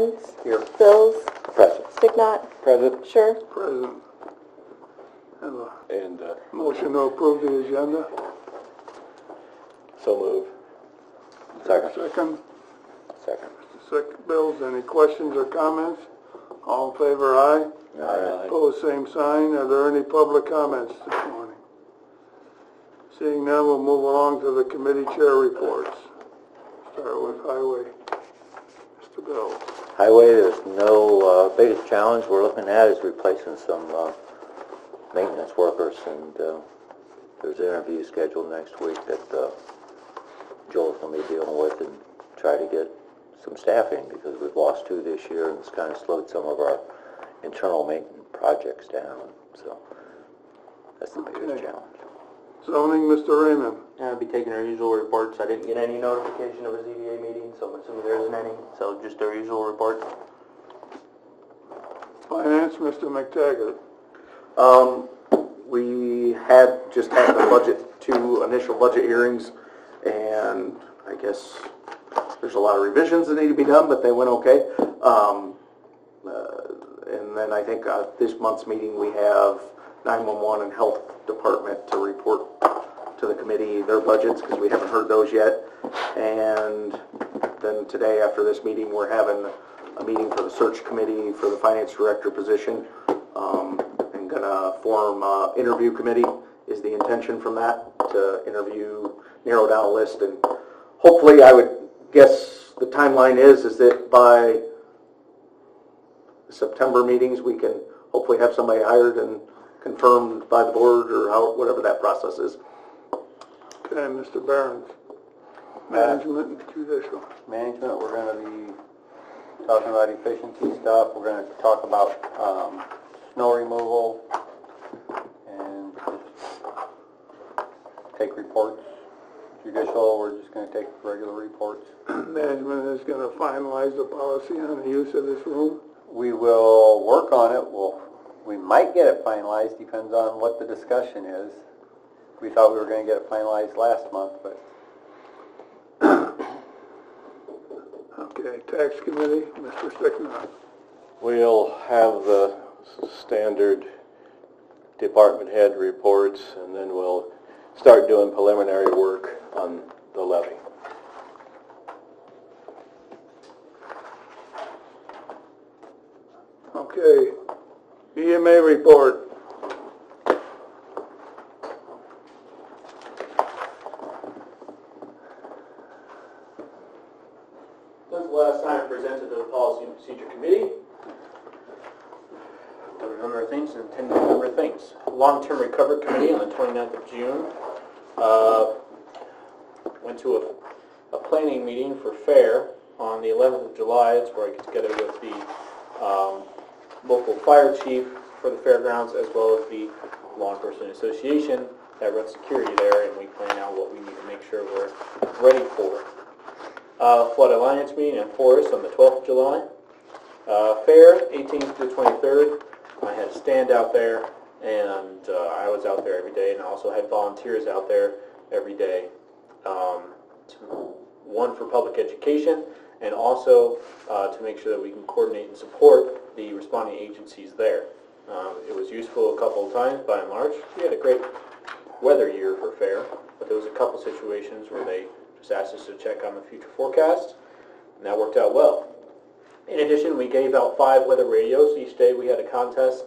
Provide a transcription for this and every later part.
Barnes. Here. Bills. Present. Sticknot. Present. Sure. Present. Have a And motion to approve the agenda. so move. Second. Second. Second. Second, Bills. Any questions or comments? All in favor, aye. Aye. Opposed, same sign. Are there any public comments this morning? Seeing none, we'll move along to the committee chair reports. Start with Highway. Mr. Bills. Highway, there's no biggest challenge we're looking at is replacing some maintenance workers, and there's an interview scheduled next week that Joel's going to be dealing with and try to get some staffing because we've lost 2 this year and it's kind of slowed some of our internal maintenance projects down. So that's the biggest challenge. Zoning, Mr. Raymond. I'll be taking our usual reports. I didn't get any notification of a ZBA meeting, so I'm assuming there isn't any. So just our usual report. Finance, Mr. McTaggart. We just had the budget, 2 initial budget hearings, and I guess there's a lot of revisions that need to be done, but they went okay. And then I think this month's meeting we have 911 and Health Department to report to the committee their budgets because we haven't heard those yet. And then today after this meeting we're having a meeting for the search committee for the finance director position. I'm gonna form an interview committee is the intention from that to narrow down a list, and hopefully I would guess the timeline is that by the September meetings we can hopefully have somebody hired and confirmed by the board or whatever that process is. Okay, Mr. Barnes. Management and judicial. Management, we're going to be talking about efficiency stuff. We're going to talk about snow removal and take reports. Judicial, we're just going to take regular reports. Management is going to finalize the policy on the use of this room. We will work on it. We might get it finalized, depends on what the discussion is. We thought we were going to get it finalized last month, but... Okay, tax committee, Mr. Sticknot. We'll have the standard department head reports, and then we'll start doing preliminary work on the levy. Okay, EMA report. Since the last time I presented to the Policy and Procedure Committee, done a number of things and intended a number of things. Long-Term Recovery Committee on the 29th of June went to a planning meeting for FAIR on the 11th of July. It's where I get together with the local fire chief for the fairgrounds as well as the law enforcement association that runs security there, and we plan out what we need to make sure we're ready for. Flood Alliance meeting in Forest on the 12th of July. Fair, 18th to the 23rd. I had a stand out there, and I was out there every day, and I also had volunteers out there every day. One for public education, and also to make sure that we can coordinate and support the responding agencies there. It was useful a couple of times, by and large. We had a great weather year for Fair, but there was a couple situations where they just asked us to check on the future forecast, and that worked out well. In addition, we gave out 5 weather radios. Each day we had a contest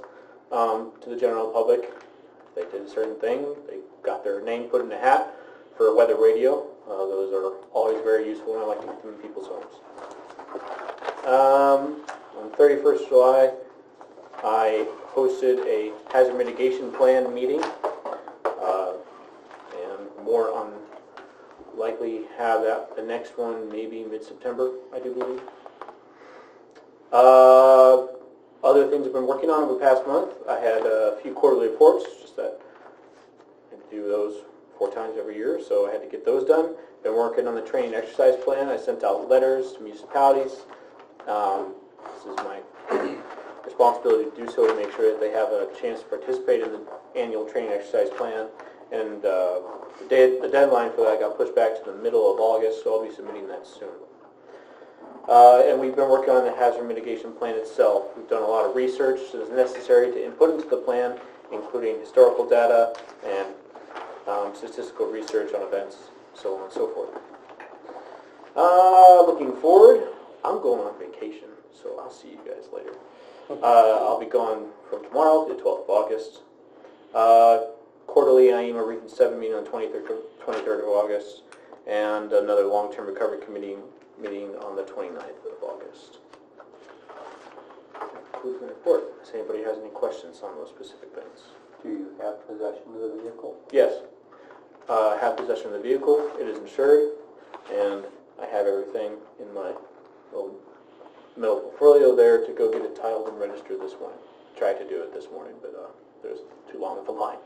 to the general public. If they did a certain thing, they got their name put in a hat for a weather radio. Those are always very useful, and I like to get them in people's homes. On 31st of July, I hosted a hazard mitigation plan meeting, and more on likely have that the next one maybe mid-September, I do believe. Other things I've been working on over the past month, I had a few quarterly reports, just that I do those 4 times every year, so I had to get those done. Been working on the training exercise plan. I sent out letters to municipalities. This is my responsibility to do so, to make sure that they have a chance to participate in the annual training exercise plan. And the deadline for that got pushed back to the middle of August, so I'll be submitting that soon. And we've been working on the hazard mitigation plan itself. We've done a lot of research that is necessary to input into the plan, including historical data and statistical research on events, so on and so forth. Looking forward, I'm going on vacation, so I'll see you guys later. I'll be gone from tomorrow to the 12th of August. Quarterly IEMA Region 7 meeting on 23rd of August, and another long-term recovery committee meeting on the 29th of August. That concludes my report. Does anybody has any questions on those specific things? Do you have possession of the vehicle? Yes. I have possession of the vehicle. It is insured, and I have everything in my little middle portfolio there to go get it titled and registered this morning. Tried to do it this morning, but there's too long of a line.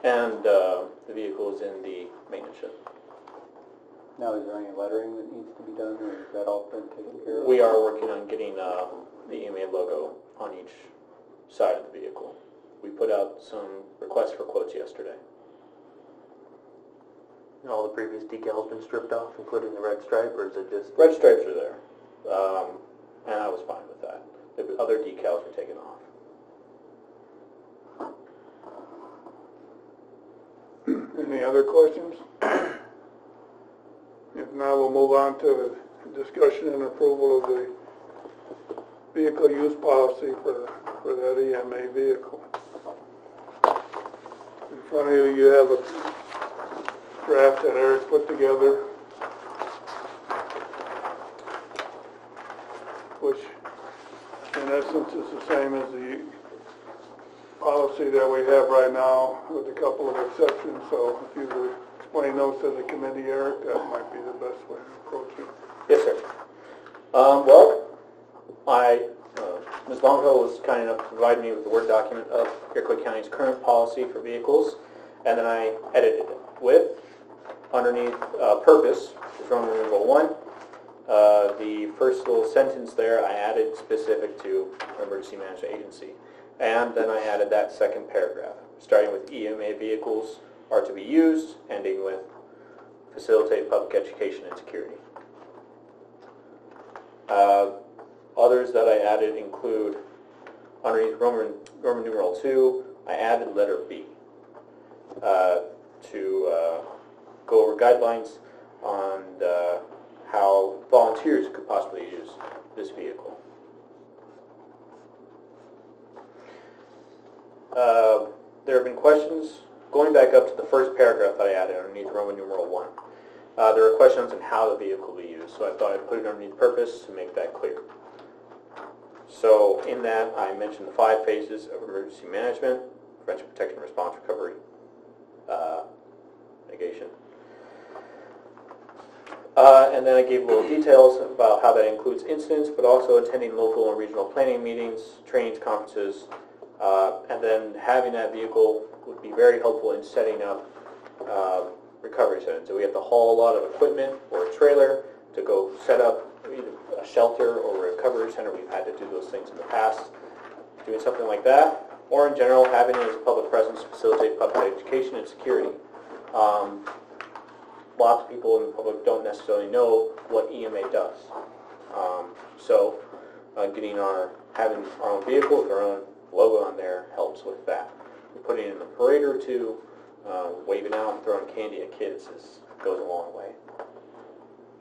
And the vehicle is in the maintenance shed. Now, is there any lettering that needs to be done, or is that all been taken care of? We are working on getting the EMA logo on each side of the vehicle. We put out some requests for quotes yesterday. And all the previous decals been stripped off, including the red stripe, or is it just... Red stripes are there, and I was fine with that. The other decals were taken off. Any other questions? If not, we'll move on to the discussion and approval of the vehicle use policy for that EMA vehicle. In front of you, you have a draft that Eric put together, which in essence is the same as the policy that we have right now, with a couple of exceptions. So if you would explain those to the committee, Eric, that might be the best way to approach it. Yes, sir. Well, Ms. Longhill was kind enough to provide me with the Word document of Iroquois County's current policy for vehicles, and then I edited it with, underneath purpose, which is Roman numeral 1, the first little sentence there I added specific to Emergency Management Agency. And then I added that second paragraph, starting with EMA vehicles are to be used, ending with facilitate public education and security. Others that I added include, underneath Roman numeral 2, I added letter B to go over guidelines on how volunteers could possibly use this vehicle. There have been questions, going back up to the first paragraph that I added underneath Roman numeral 1. There are questions on how the vehicle will be used, so I thought I'd put it underneath purpose to make that clear. So in that, I mentioned the 5 phases of emergency management: prevention, protection, response, recovery, mitigation. And then I gave little details about how that includes incidents, but also attending local and regional planning meetings, trainings, conferences, and then having that vehicle would be very helpful in setting up recovery centers. So we have to haul a lot of equipment or a trailer to go set up either a shelter or a recovery center. We've had to do those things in the past. Doing something like that, or in general, having it as a public presence to facilitate public education and security. Lots of people in the public don't necessarily know what EMA does. So having our own vehicle with our own logo on there helps with that. Putting in a parade or two, waving out and throwing candy at kids goes a long way.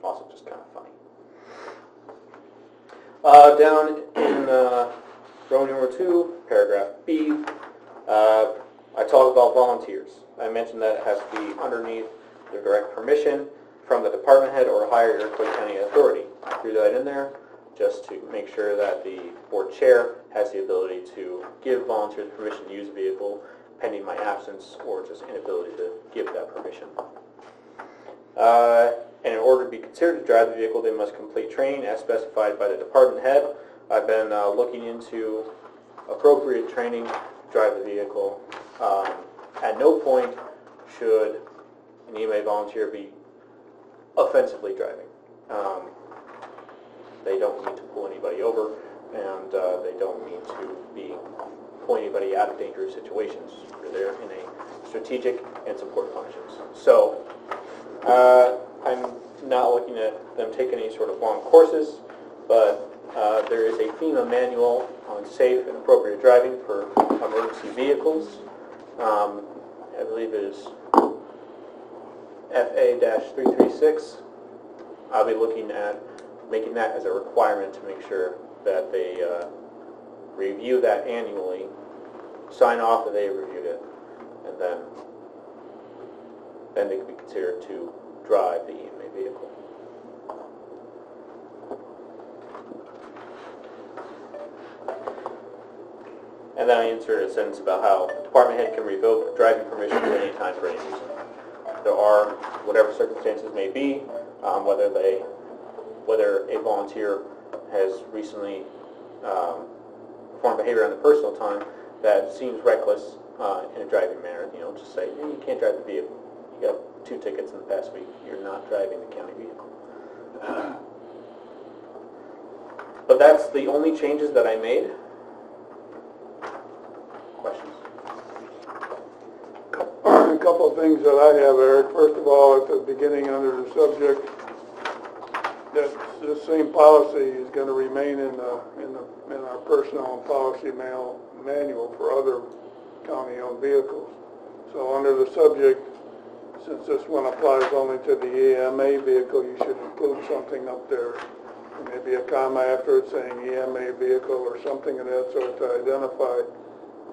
Also just kind of funny. Down in Roman numeral 2, paragraph B, I talk about volunteers. I mentioned that it has to be underneath the direct permission from the department head or higher Iroquois County authority. I threw that in there just to make sure that the board chair has the ability to give volunteers permission to use a vehicle pending my absence or just inability to give that permission. And in order to be considered to drive the vehicle, they must complete training as specified by the department head. I've been looking into appropriate training to drive the vehicle. At no point should an EMA volunteer be offensively driving. They don't need to pull anybody over, and they don't need to be pulling anybody out of dangerous situations. They're in a strategic and support functions. So I'm not looking at them taking any sort of long courses, but there is a FEMA manual on safe and appropriate driving for emergency vehicles. I believe it is FA-336. I'll be looking at making that as a requirement to make sure that they review that annually, sign off that they reviewed it, and then they can be considered to drive the EMA vehicle. And then I inserted a sentence about how the department head can revoke driving permission at any time for any reason. There are, whatever circumstances may be, whether a volunteer has recently performed behavior on the personal time that seems reckless in a driving manner, just say, hey, you can't drive the vehicle. You got 2 tickets in the past week. You're not driving the county vehicle. But that's the only changes that I made. Questions? A couple of things that I have, Eric. First of all, at the beginning under the subject, that this same policy is going to remain in our personnel and policy manual for other county-owned vehicles. So under the subject, since this one applies only to the EMA vehicle, you should include something up there, maybe a comma after it saying EMA vehicle or something of that sort to identify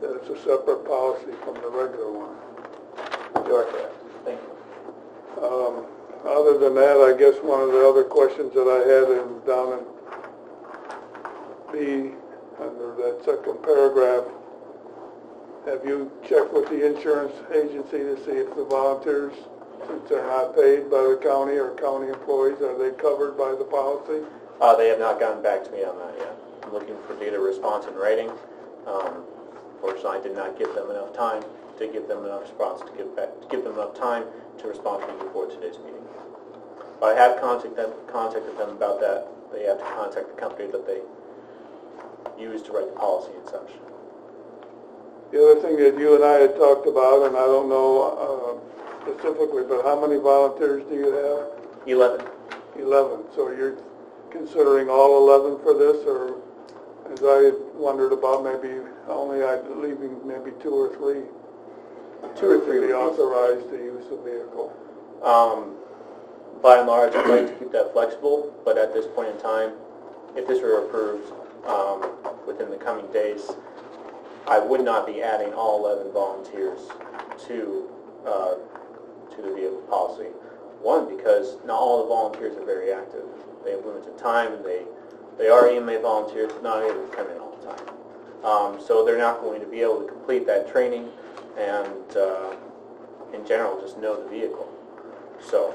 that it's a separate policy from the regular one. You are correct. Thank you. Other than that, I guess one of the other questions that I had down in B, under that second paragraph, have you checked with the insurance agency to see if the volunteers, since they're not paid by the county or county employees, are they covered by the policy? They have not gotten back to me on that yet. I'm looking for data response in writing. Fortunately, I did not give them enough time to give them enough response to give them enough time to respond to me before today's meeting. But I have contacted them about that. They have to contact the company that they use to write the policy and such. The other thing that you and I had talked about, and I don't know specifically, but how many volunteers do you have? 11. 11. So you're considering all 11 for this, or as I wondered about, maybe only leaving maybe 2 or 3? 2 or 3 to be authorized to use the vehicle. By and large, I'd like to keep that flexible, but at this point in time, if this were approved within the coming days, I would not be adding all 11 volunteers to the vehicle policy. One, because not all the volunteers are very active. They have limited time, and they are EMA volunteers, not able to come in all the time. So they're not going to be able to complete that training and, in general, just know the vehicle. So,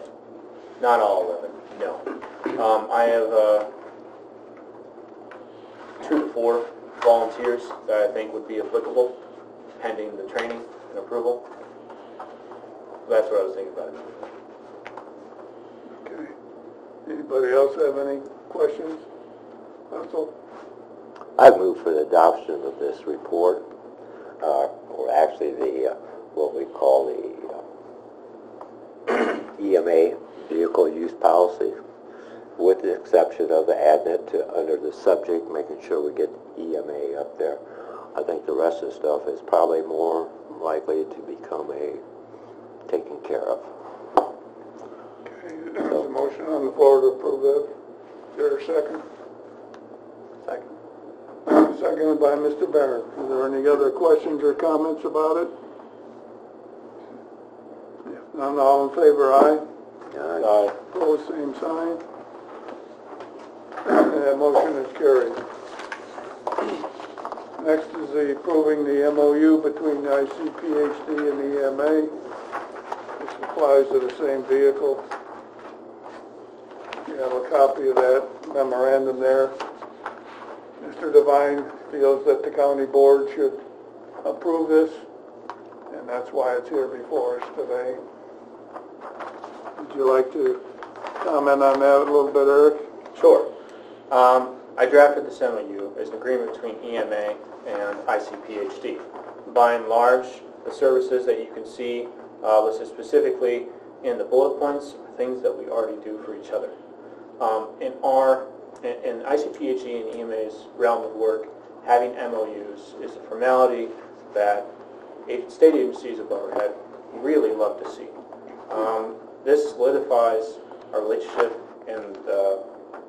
not all 11, no. I have 2 to 4 volunteers that I think would be applicable, pending the training and approval. That's what I was thinking about it. Okay. Anybody else have any questions? Russell? I move for the adoption of this report, or actually the what we call the EMA vehicle use policy, with the exception of adding it to under the subject, making sure we get EMA up there. I think the rest of the stuff is probably more likely to become taken care of. Okay, there's a motion on the floor to approve that. Is there a second? Second. Seconded by Mr. Barron. Is there any other questions or comments about it? If none, all in favor, aye. Aye. Opposed, same sign. That motion is carried. Next is the approving the MOU between the ICPHD and the EMA. This applies to the same vehicle. You have a copy of that memorandum there. Mr. Devine feels that the county board should approve this, and that's why it's here before us today. Would you like to comment on that a little bit, Eric? Sure. I drafted this MOU as an agreement between EMA and ICPHD. By and large, the services that you can see listed specifically and the bullet points are things that we already do for each other. In ICPHE and EMA's realm of work, having MOUs is a formality that state agencies above our head really love to see. This solidifies our relationship and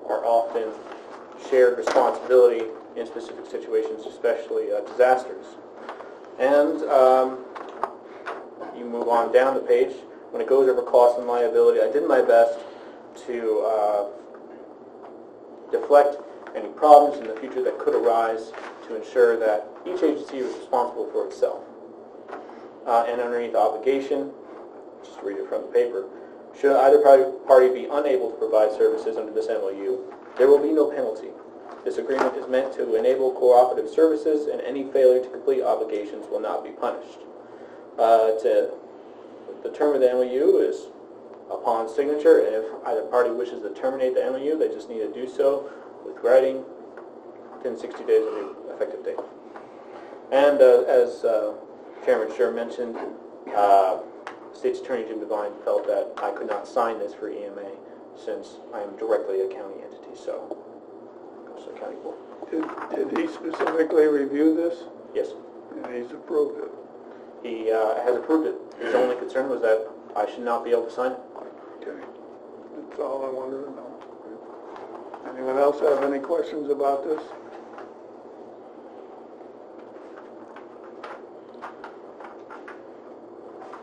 our often shared responsibility in specific situations, especially disasters. And you move on down the page. When it goes over cost and liability, I did my best to deflect any problems in the future that could arise to ensure that each agency was responsible for itself. And underneath obligation, just read it from the paper, should either party be unable to provide services under this MOU, there will be no penalty. This agreement is meant to enable cooperative services, and any failure to complete obligations will not be punished. The term of the MOU is upon signature, and if either party wishes to terminate the MOU, they just need to do so with writing within 60 days of the effective date. And as Chairman Scher mentioned, State's Attorney Jim Devine felt that I could not sign this for EMA since I am directly a county entity, so it goes to the county board. Did he specifically review this? Yes. And he's approved it? He has approved it. His only concern was that I should not be able to sign it. Okay. That's all I wanted to know. Anyone else have any questions about this?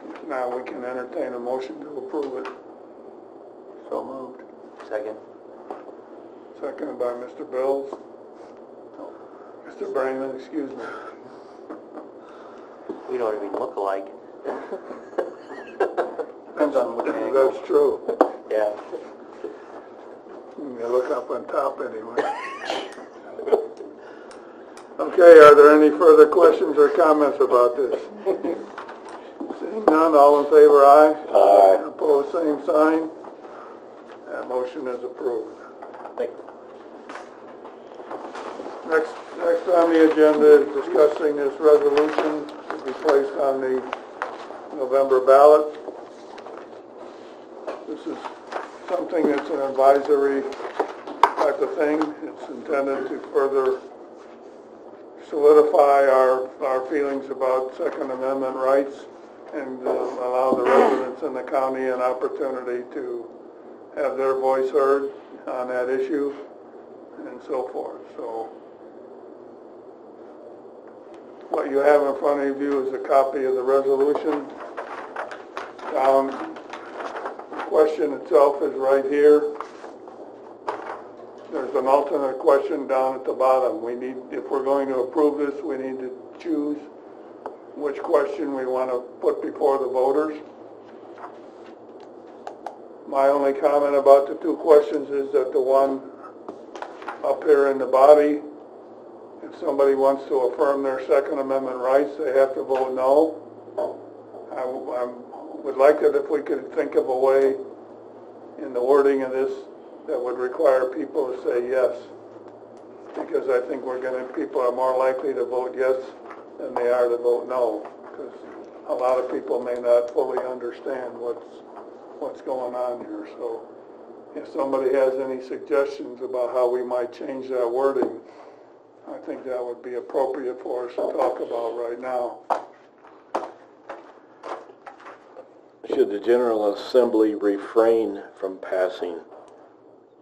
If not, we can entertain a motion to approve it. So moved. Second? Seconded by Mr. Bills. Mr. Brayman, excuse me. We don't even look alike. Depends on which angle. That's true. Yeah. You look up on top anyway. Okay, are there any further questions or comments about this? Seeing none, all in favor, aye? Aye. Opposed, same sign. That motion is approved. Thank you. Next on the agenda is discussing this resolution to be placed on the November ballot. This is something that's an advisory type of thing. It's intended to further solidify our feelings about Second Amendment rights and allow the residents in the county an opportunity to have their voice heard on that issue and so forth. So what you have in front of you is a copy of the resolution. The question itself is right here. There's an alternate question down at the bottom. If we're going to approve this, we need to choose which question we want to put before the voters. My only comment about the two questions is that the one up here in the body, if somebody wants to affirm their Second Amendment rights, they have to vote no. I would like it if we could think of a way in the wording of this that would require people to say yes, because I think people are more likely to vote yes than they are to vote no, because a lot of people may not fully understand what's going on here. So if somebody has any suggestions about how we might change that wording, I think that would be appropriate for us to talk about right now. Should the General Assembly refrain from passing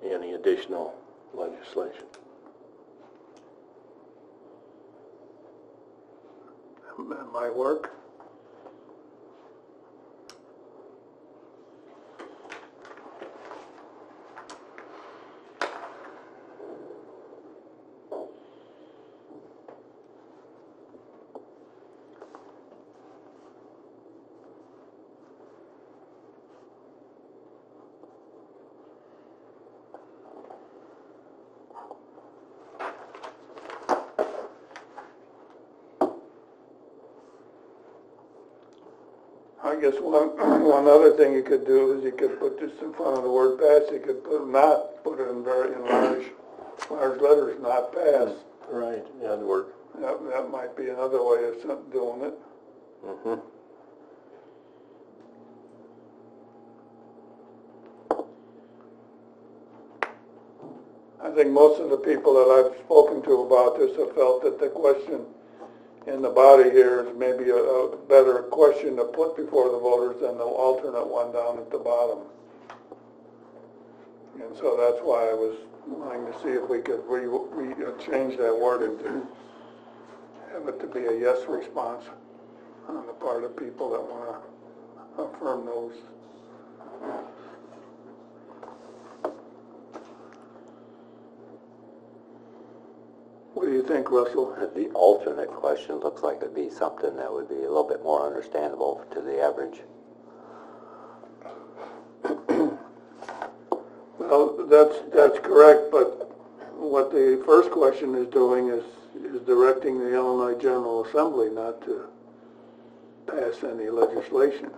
any additional legislation? That might work. I guess one other thing you could do is you could put this in front of the word pass. You could put it in very large letters, not pass. Right, yeah, that'd work. That might be another way of doing it. Mm-hmm. I think most of the people that I've spoken to about this have felt that the question in the body here is maybe a better question to put before the voters than the alternate one down at the bottom. And so that's why I was wanting to see if we could change that wording to have it to be a yes response on the part of people that want to affirm those. What do you think, Russell? The alternate question looks like it'd be something that would be a little bit more understandable to the average. Well, that's correct, but what the first question is doing is directing the Illinois General Assembly not to pass any legislation.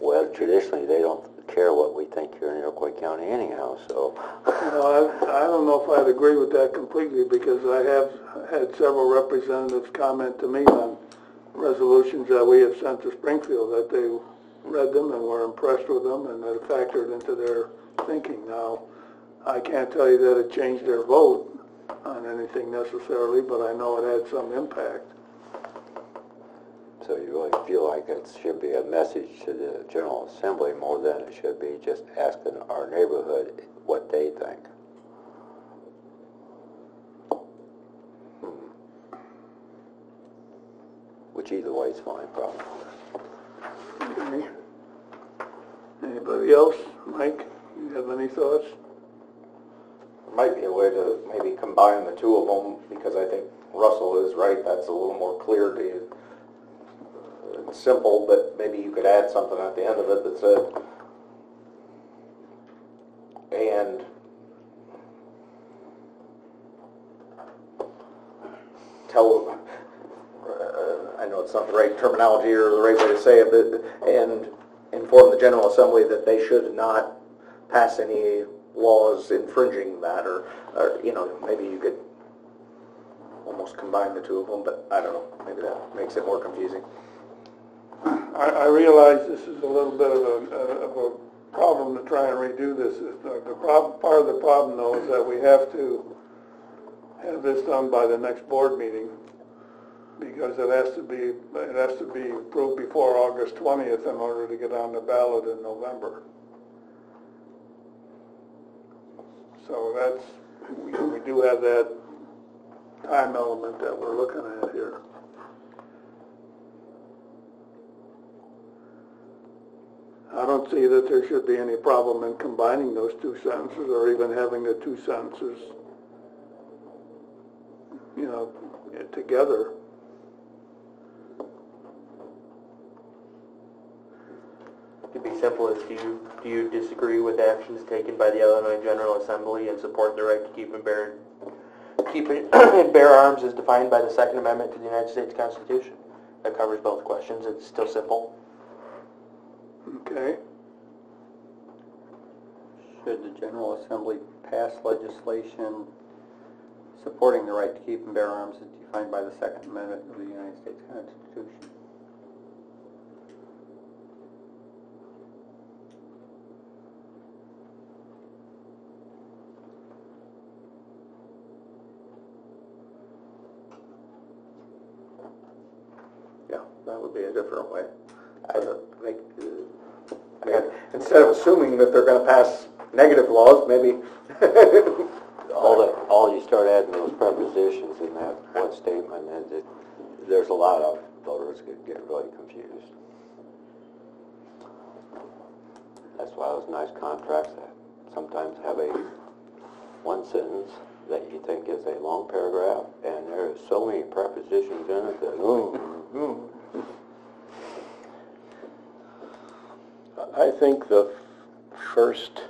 Well, traditionally, they don't care what we think here in Iroquois County anyhow, so... I don't know if I'd agree with that completely, because I have had several representatives comment to me on resolutions that we have sent to Springfield, that they read them and were impressed with them, and that it factored into their thinking. Now, I can't tell you that it changed their vote on anything necessarily, but I know it had some impact. So you really feel like it should be a message to the General Assembly more than it should be just asking our neighborhood what they think. Which either way is fine, probably. Okay. Anybody else? Mike, you have any thoughts? There might be a way to maybe combine the two of them, because I think Russell is right, that's a little more clear to you. It's simple, but maybe you could add something at the end of it that said, and tell, I know it's not the right terminology or the right way to say it, but, and inform the General Assembly that they should not pass any laws infringing that, or you know, maybe you could almost combine the two of them, but I don't know, maybe that makes it more confusing. I realize this is a little bit of a problem to try and redo this. Part of the problem, though, is that we have to have this done by the next board meeting, because it has to be approved before August 20th in order to get on the ballot in November. So that's, we do have that time element that we're looking at here. I don't see that there should be any problem in combining those two sentences, or even having the two sentences, you know, together. It could be simple as, do you disagree with actions taken by the Illinois General Assembly and support the right to keep and bear arms as defined by the Second Amendment to the United States Constitution? That covers both questions. It's still simple. Okay. Should the General Assembly pass legislation supporting the right to keep and bear arms as defined by the Second Amendment of the United States Constitution? Yeah, that would be a different way. Instead of assuming that they're going to pass negative laws, maybe all you start adding those prepositions in that one statement, and there's a lot of voters that get really confused. That's why those nice contracts that sometimes have a one sentence that you think is a long paragraph, and there are so many prepositions in it that I think the first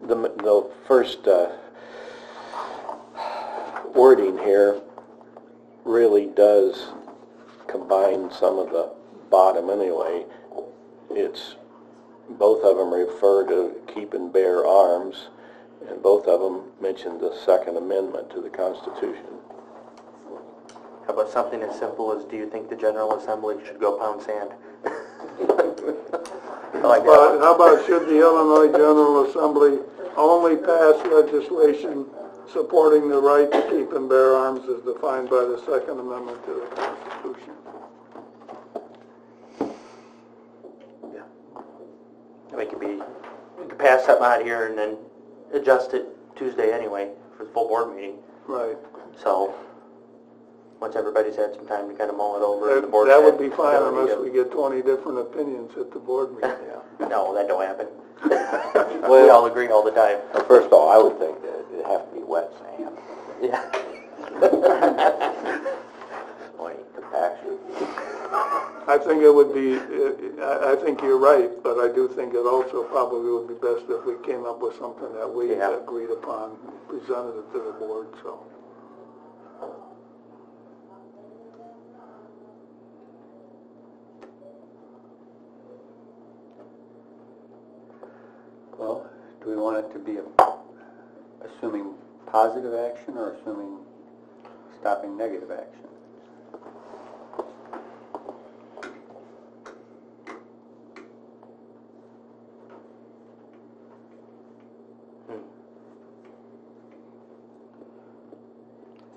the first wording here really does combine some of the bottom anyway. It's both of them refer to keep and bear arms, and both of them mention the Second Amendment to the Constitution. How about something as simple as, do you think the General Assembly should go pound sand? like But that. how about should the Illinois General Assembly only pass legislation supporting the right to keep and bear arms as defined by the Second Amendment to the Constitution? We could pass something out here and then adjust it Tuesday anyway for the full board meeting. Right. So, once everybody's had some time to kind of mull it over, the board That would had be fine ability unless to- we get 20 different opinions at the board meeting. No, that don't happen. We all agree all the time. First of all, I would think that it'd have to be wet sand. Yeah. Only compaction. I think it would be, I think you're right, but I do think it also probably would be best if we came up with something that we Yeah. agreed upon, presented it to the board, so. Well, do we want it to be assuming positive action or assuming stopping negative action?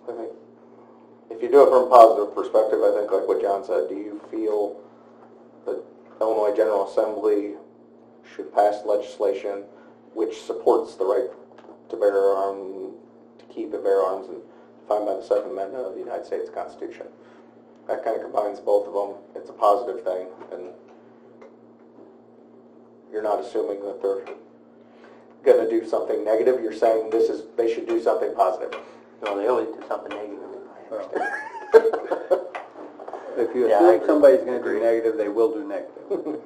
I think if you do it from a positive perspective, I think like what John said, do you feel that Illinois General Assembly should pass legislation which supports the right to bear arms, to keep and bear arms, and defined by the Second Amendment of the United States Constitution? That kind of combines both of them. It's a positive thing, and you're not assuming that they're going to do something negative. You're saying they should do something positive. No, they always do something negative. If you Yeah, I assume agree. somebody's going to do negative, they will do negative.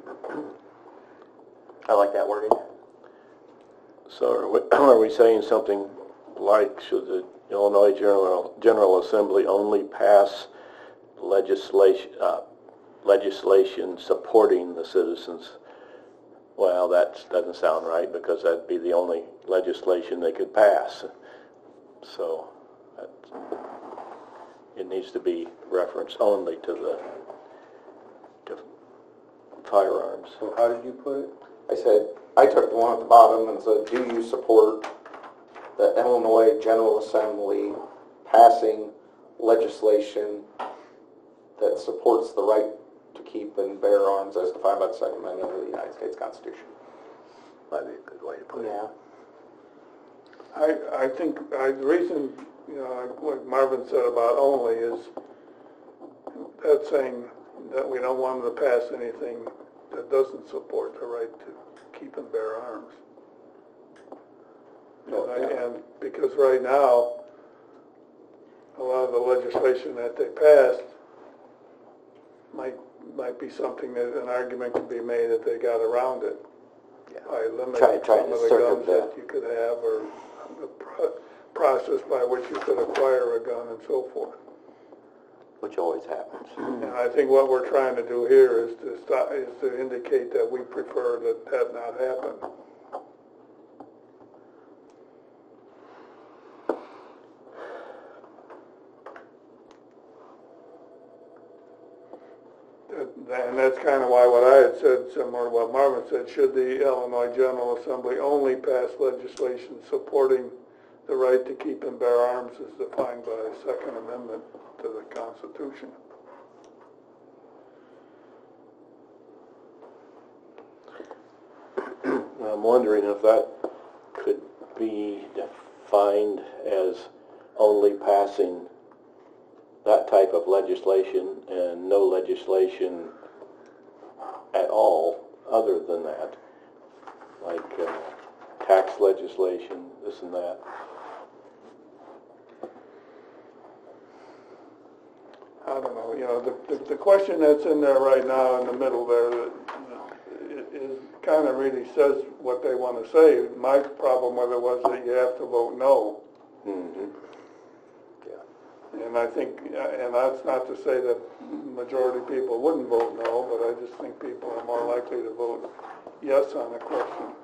I like that wording. So are we saying something like, should the Illinois General Assembly only pass legislation supporting the citizens? Well, that doesn't sound right, because that'd be the only legislation they could pass. So it needs to be referenced only to firearms. So how did you put it? I said, I took the one at the bottom and said, do you support the Illinois General Assembly passing legislation that supports the right to keep and bear arms as defined by the Second Amendment of the United States Constitution? Might be a good way to put it. Yeah. I think the reason, like what Marvin said about only is that's saying that we don't want them to pass anything that doesn't support the right to keep and bear arms. And because right now, a lot of the legislation that they passed might be something that an argument could be made that they got around it by limiting Trying some to of the circumvent. guns that you could have, or the process by which you could acquire a gun and so forth. Which always happens. And I think what we're trying to do here is to indicate that we prefer that not happen. And that's kind of why what I had said, similar to what Marvin said, should the Illinois General Assembly only pass legislation supporting the right to keep and bear arms as defined by the Second Amendment to the Constitution. I'm wondering if that could be defined as only passing that type of legislation and no legislation at all other than that, like tax legislation, this and that. I don't know, the question that's in there right now in the middle there that is kind of really says what they want to say. My problem with it was that you have to vote no. Mm-hmm. And I think, and that's not to say that majority of people wouldn't vote no, but I just think people are more likely to vote yes on a question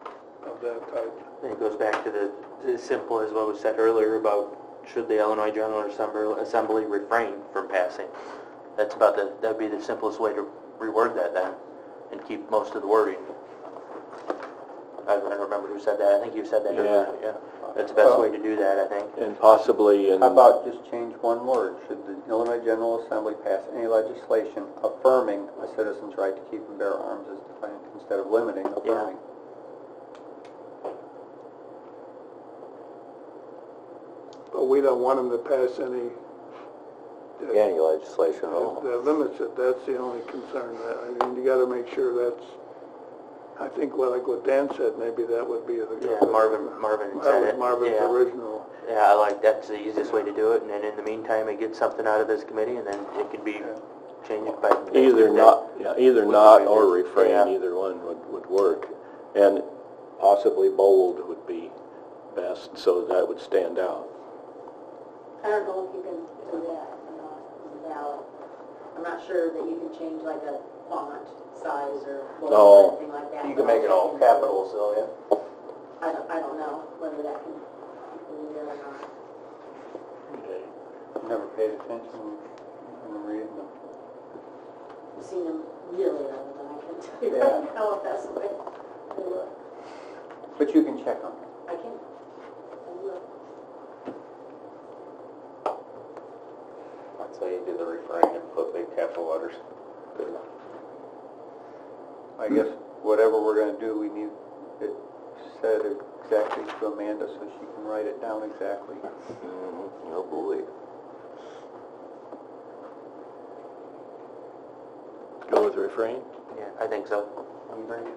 of that type. And it goes back to the as simple as what was said earlier about should the Illinois General Assembly refrain from passing. That's about that'd be the simplest way to reword that then, and keep most of the wording I don't remember who said that. I think you said that Yeah. earlier, yeah. That's the best way to do that, I think. And possibly in... How about just change one word? Should the Illinois General Assembly pass any legislation affirming a citizen's right to keep and bear arms as defined, instead of limiting, affirming? But we don't want them to pass any Any legislation at all. that limits it. That's the only concern. I mean, you gotta make sure that's, I think, well, like what Dan said, maybe that would be the... Yeah, Marvin That said was it. Marvin's Yeah. original. Yeah, I like, that's the easiest way to do it, and then in the meantime, it gets something out of this committee, and then it can be changed by... Either not or refrain, Yeah. either one would work. And possibly bold would be best, so that would stand out. I don't know if you can do that on the ballot. I'm not sure that you can change like a font size or No. or anything like that. You can make it all capital, so, yeah. I don't know whether that can be there or not. Okay. Never paid attention when reading them. I've seen them really old, and I can tell you Yeah. right now if that's the way they look. But you can check on them. I can. I will. I'd say you do the refrain and put big capital letters. I guess whatever we're gonna do, we need it said exactly to Amanda so she can write it down exactly. Oh, boy. Go with refrain? Yeah, I think so. You agree?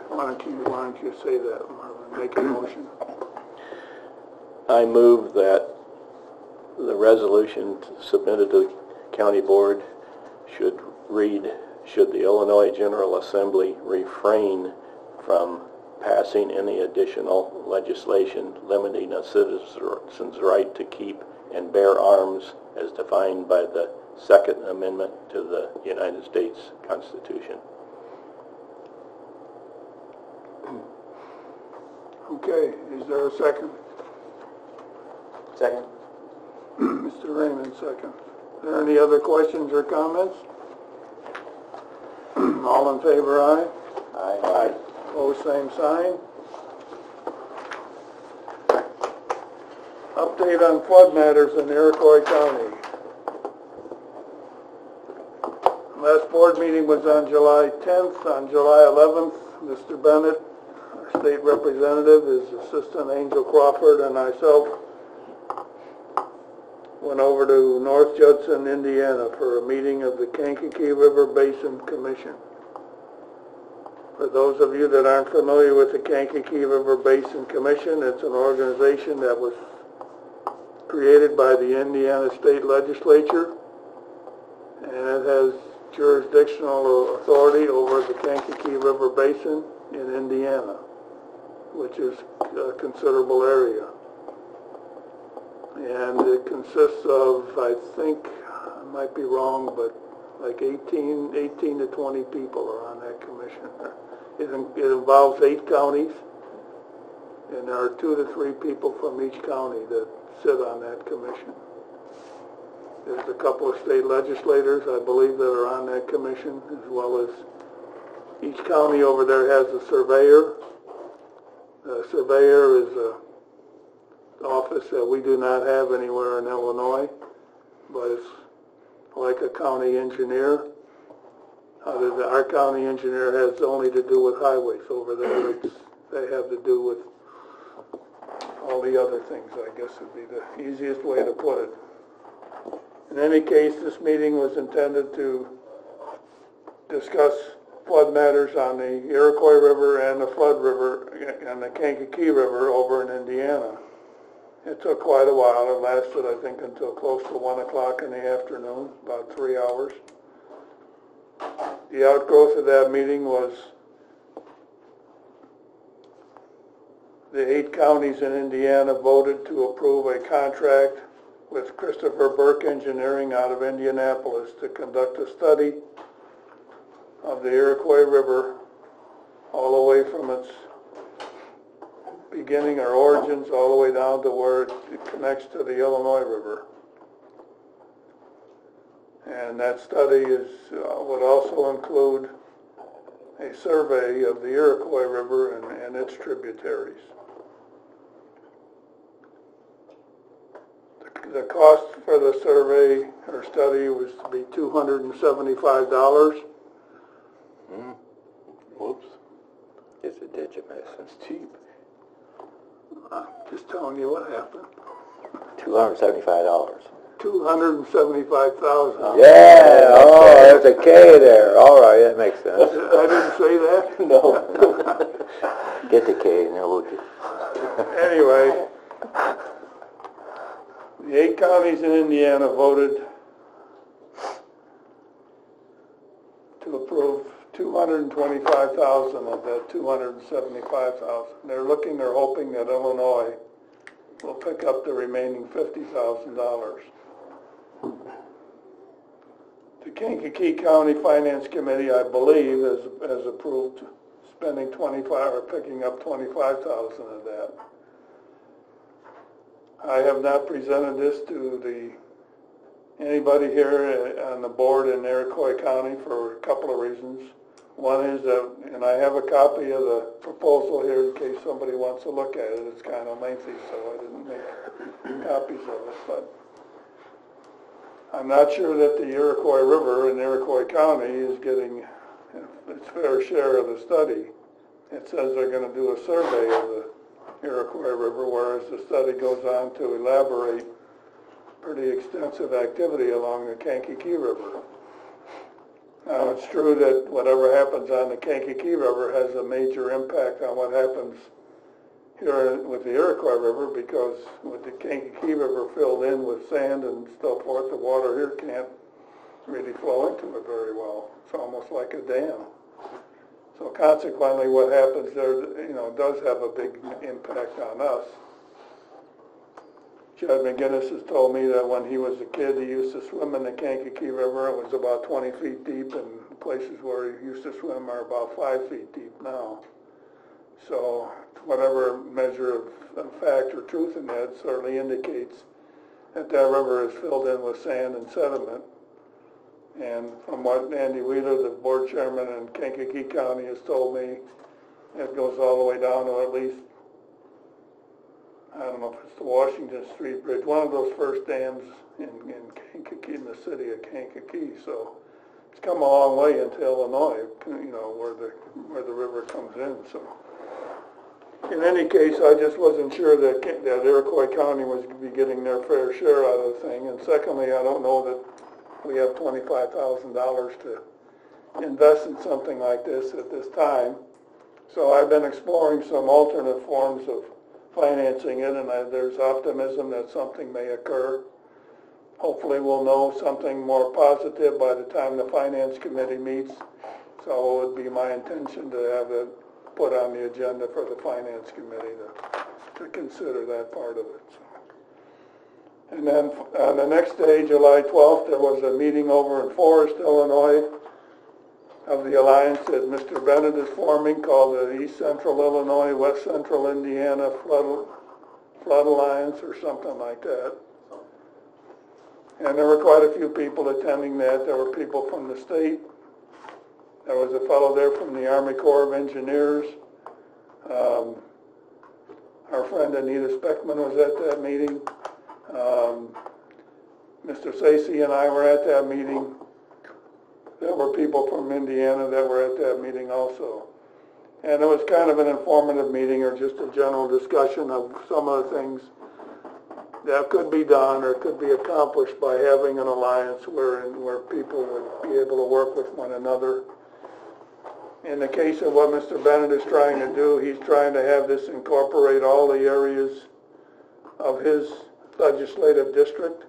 Why don't you say that, Marvin? Make a motion. I move that the resolution submitted to the county board should read, should the Illinois General Assembly refrain from passing any additional legislation limiting a citizen's right to keep and bear arms as defined by the Second Amendment to the United States Constitution. Okay, is there a second? Second? Mr. Raymond, second. Are there any other questions or comments? All in favor, aye? Aye. Opposed, same sign. Update on flood matters in Iroquois County. Last board meeting was on July 10th. On July 11th, Mr. Bennett, our state representative, his assistant Angel Crawford, and myself went over to North Judson, Indiana for a meeting of the Kankakee River Basin Commission. For those of you that aren't familiar with the Kankakee River Basin Commission, it's an organization that was created by the Indiana State Legislature, and it has jurisdictional authority over the Kankakee River Basin in Indiana, which is a considerable area. And it consists of, I think, I might be wrong, but like 18 to 20 people are on that commission. It involves 8 counties, and there are 2 to 3 people from each county that sit on that commission. There's a couple of state legislators, I believe, that are on that commission, as well as each county over there has a surveyor. The surveyor is an office that we do not have anywhere in Illinois, but it's like a county engineer. Other than our county engineer has only to do with highways. Over there, they have to do with all the other things, I guess would be the easiest way to put it. In any case, this meeting was intended to discuss flood matters on the Iroquois River and the Flood River and the Kankakee River over in Indiana. It took quite a while. It lasted, I think, until close to 1 o'clock in the afternoon, about 3 hours. The outgrowth of that meeting was the 8 counties in Indiana voted to approve a contract with Christopher Burke Engineering out of Indianapolis to conduct a study of the Iroquois River all the way from its beginning or origins all the way down to where it connects to the Illinois River. And that study would also include a survey of the Iroquois River and its tributaries. The cost for the survey or study was to be $275. Whoops, It's a digit missing. that's cheap. Just telling you what happened. $275. $275,000. Yeah, oh, there's a K there. All right, that makes sense. I didn't say that? No. Get the K in there, would you? Anyway, the 8 counties in Indiana voted to approve $225,000 of that $275,000. They're hoping that Illinois will pick up the remaining $50,000. The Kankakee County Finance Committee, I believe, has approved spending picking up $25,000 of that. I have not presented this to anybody here on the board in Iroquois County for a couple of reasons. One is that, and I have a copy of the proposal here in case somebody wants to look at it. It's kind of lengthy, so I didn't make copies of it, but I'm not sure that the Iroquois River in Iroquois County is getting its fair share of the study. It says they're going to do a survey of the Iroquois River, whereas the study goes on to elaborate pretty extensive activity along the Kankakee River. Now, it's true that whatever happens on the Kankakee River has a major impact on what happens here with the Iroquois River, because with the Kankakee River filled in with sand and so forth, the water here can't really flow into it very well. It's almost like a dam. So consequently, what happens there, does have a big impact on us. Chad McGinnis has told me that when he was a kid, he used to swim in the Kankakee River. It was about 20 feet deep, and places where he used to swim are about 5 feet deep now. So whatever measure of fact or truth in that certainly indicates that river is filled in with sand and sediment. And from what Andy Wheeler, the board chairman in Kankakee County, has told me, it goes all the way down to at least, I don't know if it's the Washington Street Bridge, one of those first dams in Kankakee, in the city of Kankakee. So it's come a long way into Illinois, where the river comes in. So in any case, I just wasn't sure that Iroquois County was going to be getting their fair share out of the thing. And secondly, I don't know that we have $25,000 to invest in something like this at this time. So I've been exploring some alternate forms of financing it, and there's optimism that something may occur. Hopefully we'll know something more positive by the time the Finance Committee meets. So it would be my intention to have it put on the agenda for the Finance Committee to consider that part of it. So. And then on the next day, July 12th, there was a meeting over in Forest, Illinois, of the alliance that Mr. Bennett is forming, called the East Central Illinois, West Central Indiana Flood Alliance, or something like that. And there were quite a few people attending that. There were people from the state. There was a fellow there from the Army Corps of Engineers. Our friend Anita Speckman was at that meeting. Mr. Sacy and I were at that meeting. There were people from Indiana that were at that meeting also. And it was kind of an informative meeting, or just a general discussion of some of the things that could be done or could be accomplished by having an alliance where people would be able to work with one another. In the case of what Mr. Bennett is trying to do, he's trying to have this incorporate all the areas of his legislative district,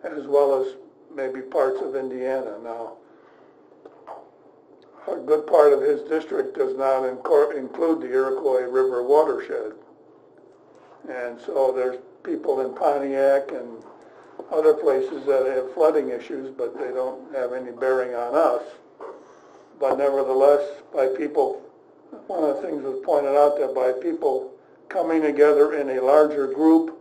as well as maybe parts of Indiana. Now, a good part of his district does not include the Iroquois River watershed. And so there's people in Pontiac and other places that have flooding issues, but they don't have any bearing on us. But nevertheless, by people, one of the things was pointed out that by people coming together in a larger group,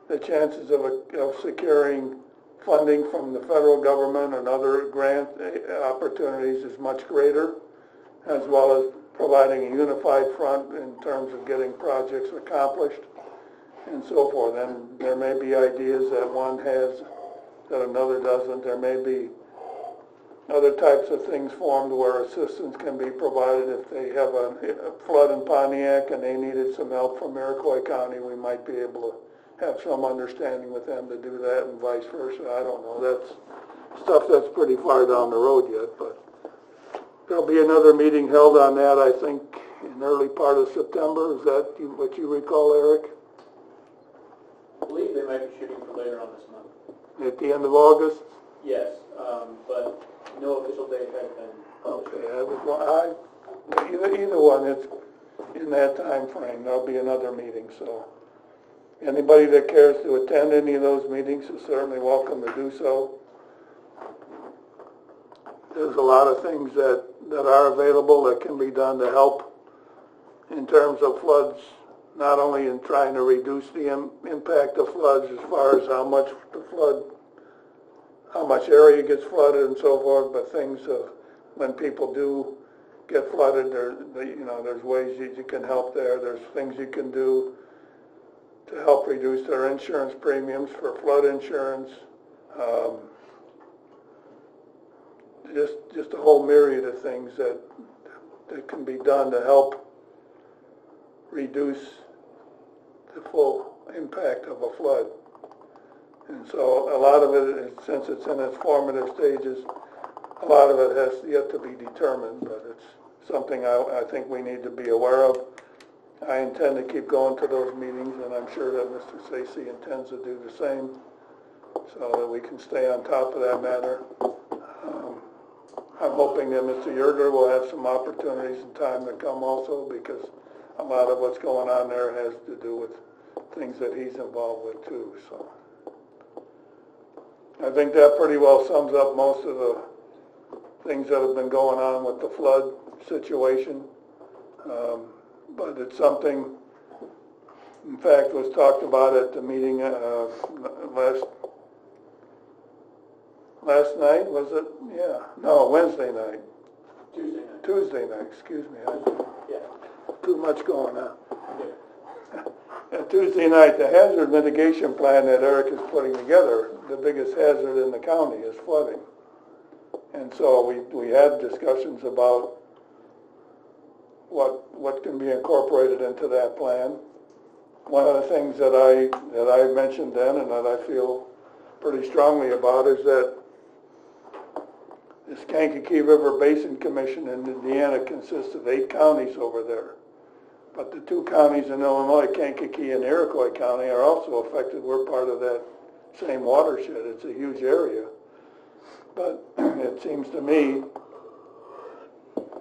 the chances of securing funding from the federal government and other grant opportunities is much greater. as well as providing a unified front in terms of getting projects accomplished and so forth. And there may be ideas that one has that another doesn't. There may be other types of things formed where assistance can be provided. If they have a flood in Pontiac and they needed some help from Iroquois County, we might be able to have some understanding with them to do that, and vice versa. I don't know. That's stuff that's pretty far down the road yet, but there'll be another meeting held on that, I think, in early part of September. Is that what you recall, Eric? I believe they might be shooting for later on this month. At the end of August? Yes, but no official date has been published. Okay, either one, it's in that time frame. There'll be another meeting, so anybody that cares to attend any of those meetings is certainly welcome to do so. There's a lot of things that are available that can be done to help in terms of floods, not only in trying to reduce the impact of floods as far as how much area gets flooded and so forth, but things of when people do get flooded, there's ways you can help there. There's things you can do to help reduce their insurance premiums for flood insurance. Just a whole myriad of things that can be done to help reduce the full impact of a flood. And so a lot of it, since it's in its formative stages, a lot of it has yet to be determined, but it's something I think we need to be aware of. I intend to keep going to those meetings, and I'm sure that Mr. Stacey intends to do the same, so that we can stay on top of that matter. I'm hoping that Mr. Yerger will have some opportunities and time to come also, because a lot of what's going on there has to do with things that he's involved with too. So I think that pretty well sums up most of the things that have been going on with the flood situation. But it's something, in fact, was talked about at the meeting last night, was it? Yeah. No, Wednesday night. Tuesday night, excuse me. Yeah. Too much going on. Tuesday night, the hazard mitigation plan that Eric is putting together, the biggest hazard in the county is flooding. And so we had discussions about what can be incorporated into that plan. One of the things that I mentioned then and that I feel pretty strongly about is that this Kankakee River Basin Commission in Indiana consists of 8 counties over there. But the 2 counties in Illinois, Kankakee and Iroquois County, are also affected. We're part of that same watershed. It's a huge area. But it seems to me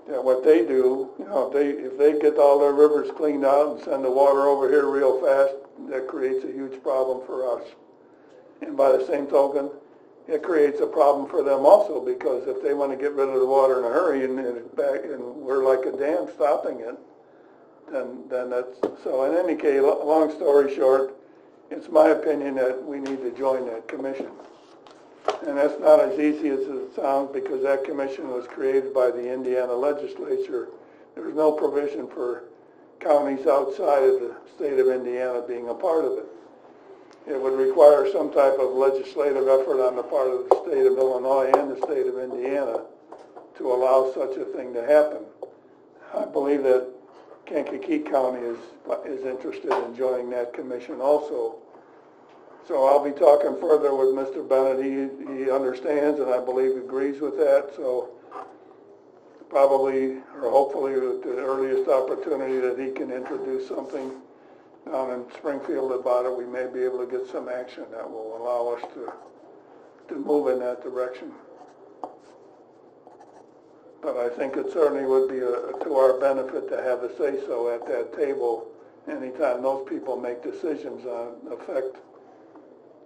that what they do, if they get all their rivers cleaned out and send the water over here real fast, that creates a huge problem for us. And by the same token, it creates a problem for them also, because if they want to get rid of the water in a hurry and we're like a dam stopping it, then that's, so in any case, long story short, it's my opinion that we need to join that commission. And that's not as easy as it sounds, because that commission was created by the Indiana legislature. There's no provision for counties outside of the state of Indiana being a part of it. It would require some type of legislative effort on the part of the state of Illinois and the state of Indiana to allow such a thing to happen. I believe that Kankakee County is interested in joining that commission also. So I'll be talking further with Mr. Bennett. He understands and I believe agrees with that. So probably, or hopefully, with the earliest opportunity that he can introduce something down in Springfield about it, we may be able to get some action that will allow us to move in that direction. But I think it certainly would be to our benefit to have a say-so at that table anytime those people make decisions on affect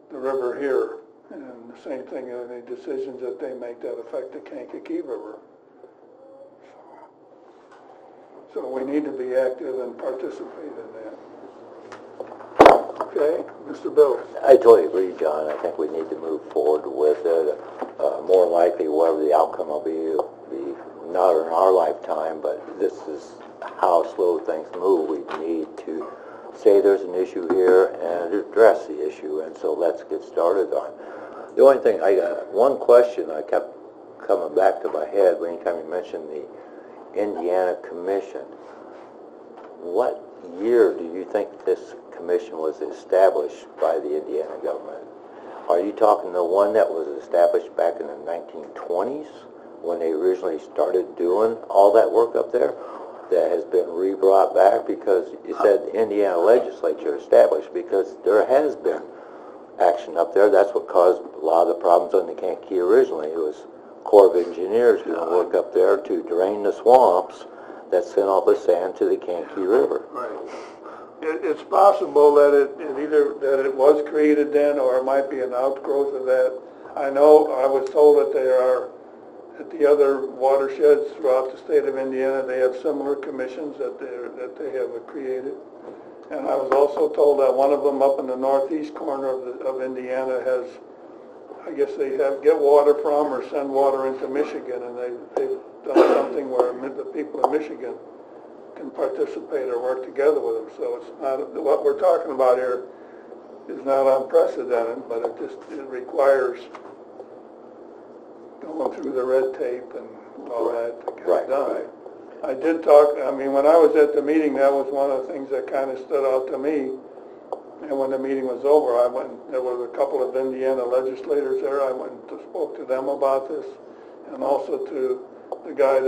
the river here, and the same thing, any decisions that they make that affect the Kankakee River. So we need to be active and participate in that. Okay, Mr. Bill. I totally agree, John. I think we need to move forward with it. More likely, whatever the outcome will be not in our lifetime, but this is how slow things move. We need to say there's an issue here and address the issue, and so let's get started on it. The only thing, I got one question I kept coming back to my head anytime you mentioned the Indiana Commission. What year do you think this commission was established by the Indiana government? Are you talking the one that was established back in the 1920s when they originally started doing all that work up there that has been re-brought back? Because you said the Indiana legislature established, because there has been action up there. That's what caused a lot of the problems on the Kankakee originally. It was Corps of Engineers doing work up there to drain the swamps that sent all the sand to the Kankakee River. Right. It's possible that it was created then, or it might be an outgrowth of that. I know, I was told that at the other watersheds throughout the state of Indiana, they have similar commissions that they have created. And I was also told that one of them up in the northeast corner of Indiana has, I guess they get water from or send water into Michigan, and they've done something where the people in Michigan can participate or work together with them. So it's not, what we're talking about here is not unprecedented, but it requires going through the red tape and all that to get it done. Right. I did talk, I mean, when I was at the meeting, that was one of the things that kind of stood out to me. And when the meeting was over, there was a couple of Indiana legislators there. I went and spoke to them about this, and also to the guy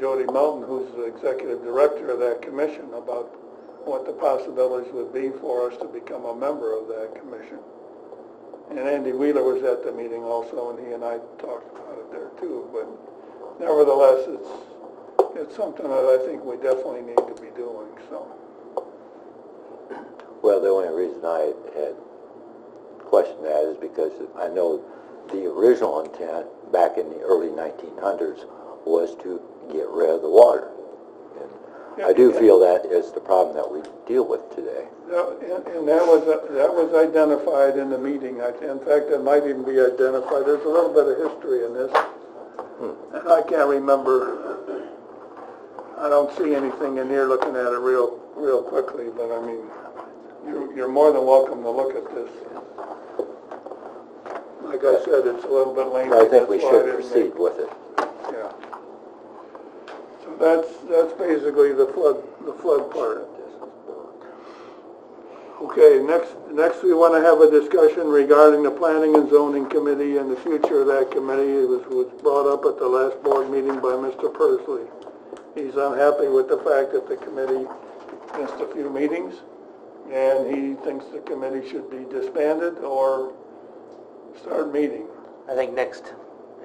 Jody Melton, who's the executive director of that commission, about what the possibilities would be for us to become a member of that commission. And Andy Wheeler was at the meeting also, and he and I talked about it there too. But nevertheless, it's something that I think we definitely need to be doing. So. Well, the only reason I had questioned that is because I know the original intent back in the early 1900s was to get rid of the water. And I do feel that is the problem that we deal with today. And that was identified in the meeting. In fact, it might even be identified. There's a little bit of history in this. And I can't remember. I don't see anything in here looking at it real quickly, but I mean, you're more than welcome to look at this. Like I said, it's a little bit lengthy. I think we should proceed with it. Yeah. So that's basically the flood part. Okay, next we want to have a discussion regarding the Planning and Zoning Committee and the future of that committee. It was brought up at the last board meeting by Mr. Persley. He's unhappy with the fact that the committee missed a few meetings, and he thinks the committee should be disbanded or start meeting. I think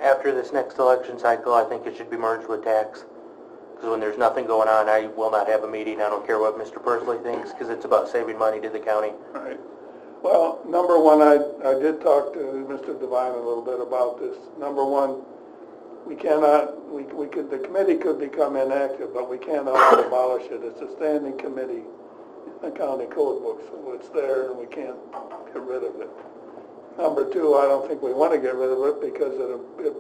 after this next election cycle, I think it should be merged with tax. Because when there's nothing going on, I will not have a meeting. I don't care what Mr. Persley thinks, because it's about saving money to the county. Right. Well, number one, I did talk to Mr. Devine a little bit about this. Number one, the committee could become inactive, but we cannot abolish it. It's a standing committee in the county code book, so it's there and we can't get rid of it. Number two, I don't think we want to get rid of it because it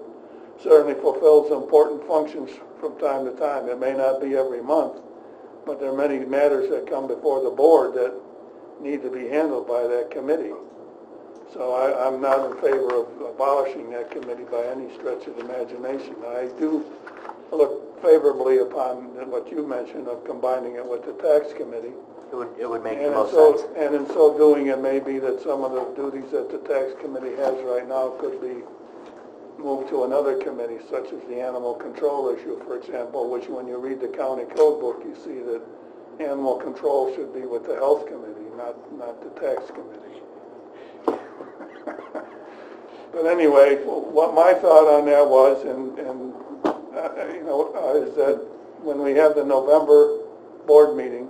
certainly fulfills important functions from time to time. It may not be every month, but there are many matters that come before the board that need to be handled by that committee. So I'm not in favor of abolishing that committee by any stretch of the imagination. I do look favorably upon what you mentioned of combining it with the tax committee. It would make the most sense. And in so doing, it may be that some of the duties that the tax committee has right now could be moved to another committee, such as the animal control issue, for example, which when you read the county code book, you see that animal control should be with the health committee, not the tax committee. But anyway, what my thought on that was, is that when we have the November board meeting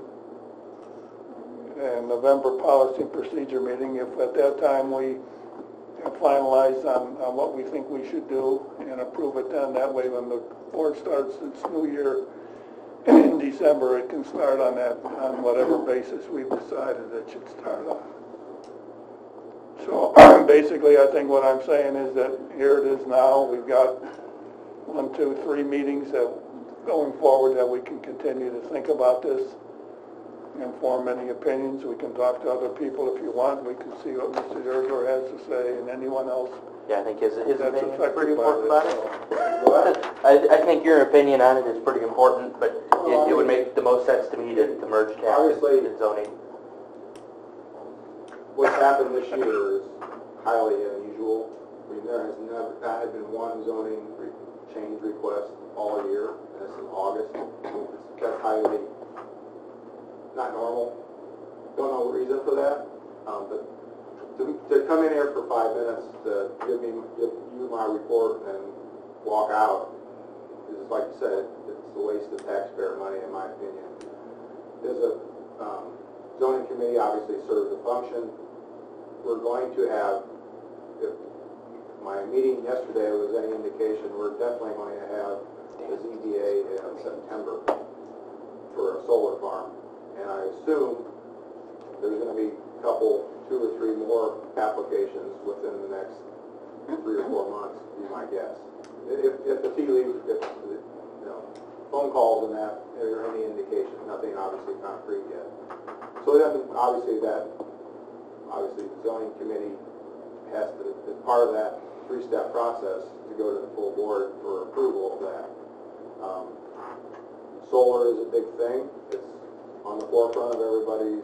and November policy and procedure meeting, if at that time we finalize on what we think we should do and approve it then, that way when the board starts its new year in December, it can start on whatever basis we've decided it should start on. So basically, I think what I'm saying is that here it is now. We 1, 2, 3 meetings that, going forward, that we can continue to think about this and form any opinions. We can talk to other people if you want. We can see what Mr. Yergler has to say, and anyone else Yeah, I think his that's opinion is affected pretty by important about this. it. I think your opinion on it is pretty important, but it would make the most sense to me to merge tax Obviously- and zoning. What's happened this year is highly unusual. I mean, there has never, not had been one zoning change request all year, and this is August. That's highly not normal. Don't know the reason for that, but to come in here for 5 minutes to give you my report and walk out is, like you said, it's a waste of taxpayer money, in my opinion. There's a zoning committee obviously serves a function. We're going to have, if my meeting yesterday was any indication, we're definitely going to have the ZBA in September for a solar farm. And I assume there's going to be a couple, 2 or 3 more applications within the next 3 or 4 months, be my guess. If the tea leaves, if phone calls and that, are there any indication? Nothing obviously concrete yet. So then, obviously the zoning committee has to, as part of that 3-step process, to go to the full board for approval of that. Solar is a big thing. It's on the forefront of everybody's,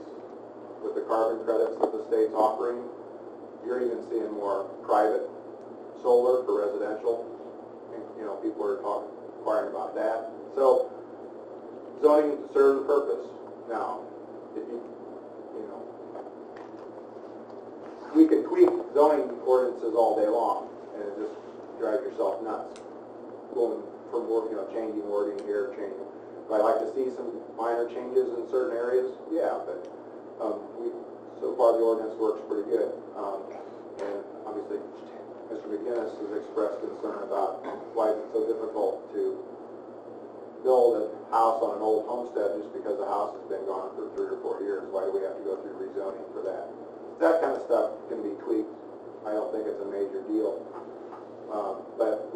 with the carbon credits that the state's offering. You're even seeing more private solar for residential. And, people are inquiring about that. So, zoning serves a purpose. Now, if we can tweak zoning ordinances all day long and just drive yourself nuts. Going from changing wording here, changing. But I'd like to see some minor changes in certain areas, yeah, but so far the ordinance works pretty good. And obviously, Mr. McGinnis has expressed concern about why it's so difficult to build a house on an old homestead just because the house has been gone for 3 or 4 years. Why do we have to go through rezoning for that? That kind of stuff can be tweaked. I don't think it's a major deal. But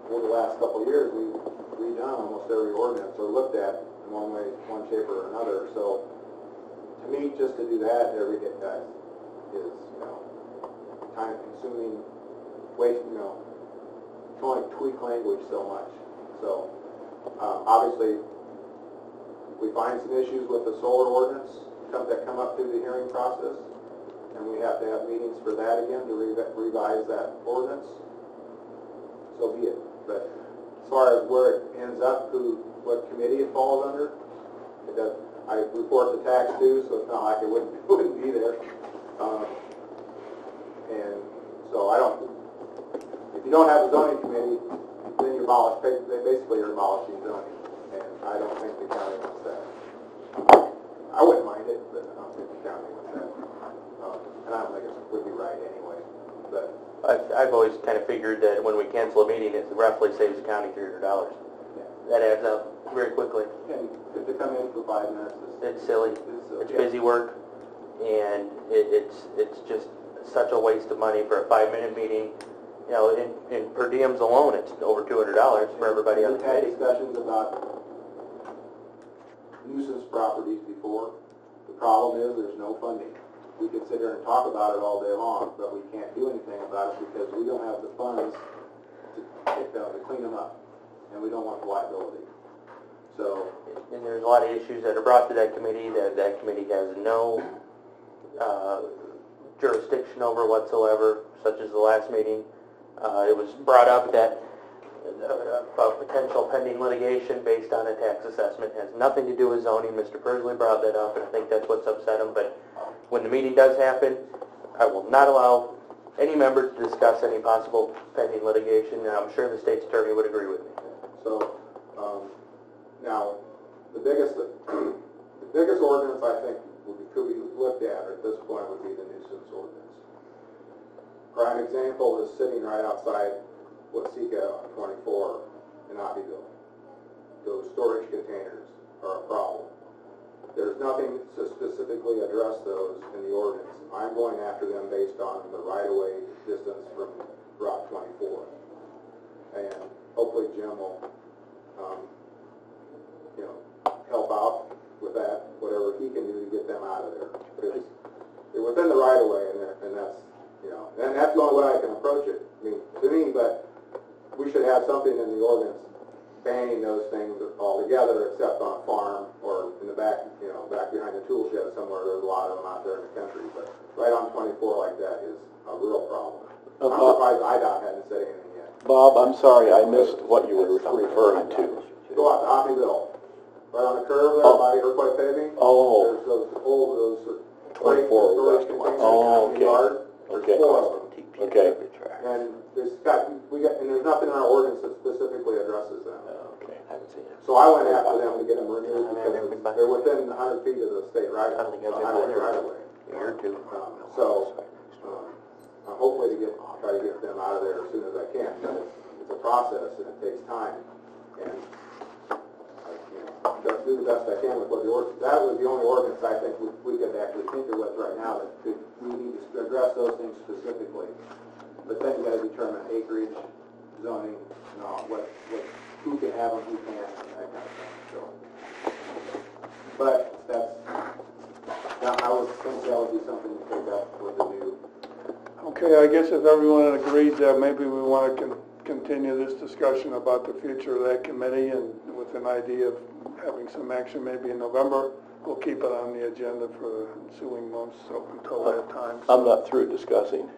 over the last couple of years, we've redone almost every ordinance or looked at in one way, one shape or another. So to me, just to do that every day is, time consuming, waste, can only tweak language so much. So obviously, we find some issues with the solar ordinance that come up through the hearing process, and we have to have meetings for that again to revise that ordinance, so be it. But as far as where it ends up, what committee it falls under, I report the tax due, so it's not like it wouldn't be there. And so if you don't have a zoning committee, then you're abolishing zoning, and I don't think the county wants that. I wouldn't mind it, but I don't think the county wants that. And I don't think it would be right anyway. But I've always kind of figured that when we cancel a meeting, it roughly saves the county $300. yeah. That adds up very quickly. And if they come in for 5 minutes, It's silly. It's busy work, and it's just such a waste of money for a 5-minute meeting. In per diems alone, it's over $200 for everybody on the We've had committee. discussions about nuisance properties before. The problem is there's no funding. We can sit here and talk about it all day long, but we can't do anything about it because we don't have the funds to clean them up, and we don't want the liability. So, And there's a lot of issues that are brought to that committee that committee has no jurisdiction over whatsoever, such as the last meeting. It was brought up that potential pending litigation based on a tax assessment has nothing to do with zoning. Mr. Persley brought that up, and I think that's what's upset him. But when the meeting does happen, I will not allow any member to discuss any possible pending litigation, and I'm sure the state's attorney would agree with me. so now the biggest ordinance I think could be looked at this point would be the nuisance ordinance. Prime example is sitting right outside Waseca on 24 in Abbeville. Those storage containers are a problem. There's nothing to specifically address those in the ordinance. I'm going after them based on the right-of-way distance from Route 24. And hopefully Jim will, you know, help out with that, whatever he can do to get them out of there. Because they're within the right of way, and that's, you know, and that's the only way I can approach it. I mean, to me, but we should have something in the ordinance banning those things altogether, except on a farm or in the back, you know, back behind the tool shed somewhere. There's a lot of them out there in the country, but right on 24 like that is a real problem. I'm surprised IDOT hadn't said anything yet. Bob, I'm sorry, I missed what you were referring to. Go out to Omniville, right on the curve there by Iroquois paving. Oh. There's those old, those 24 storage west. containers Oh, in the okay. yard. There's Okay. 4 of them. Okay. And and there's nothing in our ordinance that specifically addresses them. Okay. So I went after them to get them removed because they're within 100 feet of the state right of way. So hopefully try to get them out of there as soon as I can. It's a process and it takes time. And I do the best I can with what the ordinance. That was the only ordinance I think we could actually tinker with right now that we need to address those things specifically. But then you got to determine acreage, zoning, and all, who can have them, who can't, and that kind of thing. So, but I would think that would be something to take up with the new. Okay, I guess if everyone agrees that maybe we want to continue this discussion about the future of that committee, and with an idea of having some action maybe in November, we'll keep it on the agenda for the ensuing months up until that time. I'm not through discussing.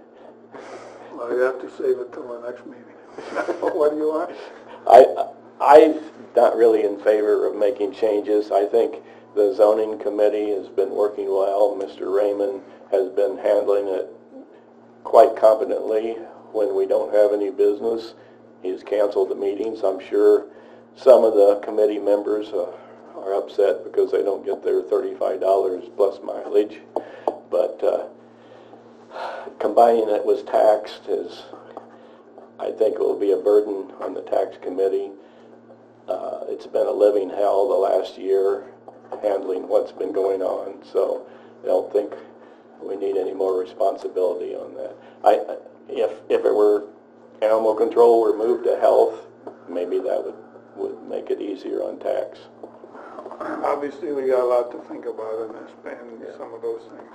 Well, you have to save it till the next meeting. What do you want? I'm not really in favor of making changes. I think the zoning committee has been working well. Mr. Raymond has been handling it quite competently when we don't have any business. He's canceled the meetings. I'm sure some of the committee members are upset because they don't get their $35 plus mileage. But combining it with tax I think it will be a burden on the tax committee. It's been a living hell the last year handling what's been going on, so I don't think we need any more responsibility on that. If it were animal control were moved to health, maybe that would make it easier on tax. Obviously, we got a lot to think about in this, and some of those things.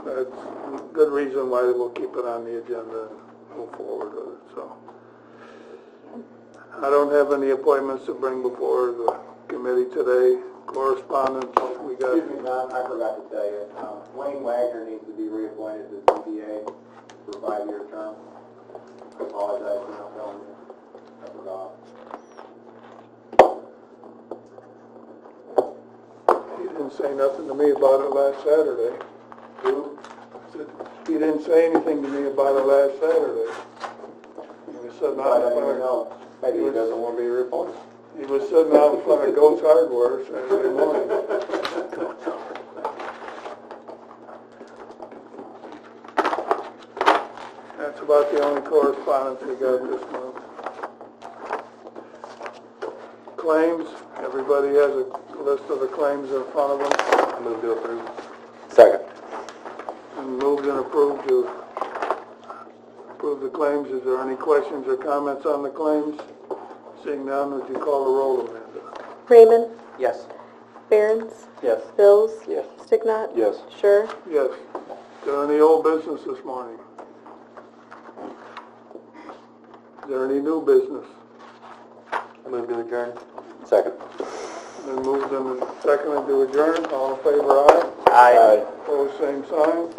That's a good reason why we'll keep it on the agenda and move forward with it, so. I don't have any appointments to bring before the committee today. Correspondence, we got. Excuse me, Don, I forgot to tell you, Wayne Wagner needs to be reappointed to the ZBA for a 5-year term. I apologize for not telling you. I forgot. He didn't say nothing to me about it last Saturday. Who? He didn't say anything to me about it last Saturday. He was sitting out in front of... Maybe he doesn't want to be reappointed. He was sitting out in front of Goats Hardware Saturday morning. That's about the only correspondence we got this month. Claims, everybody has a list of the claims in front of them. I move to approve. Second. And moved and approved to approve the claims. Is there any questions or comments on the claims? Seeing none, would you call the roll, Amanda? Raymond? Yes. Behrens? Yes. Bills? Yes. Sticknot? Yes. Sure? Yes. Is there any old business this morning? Is there any new business? I move to adjourn. Second. Then moved and seconded to adjourn. All in favor, aye. Aye. Opposed, same sign.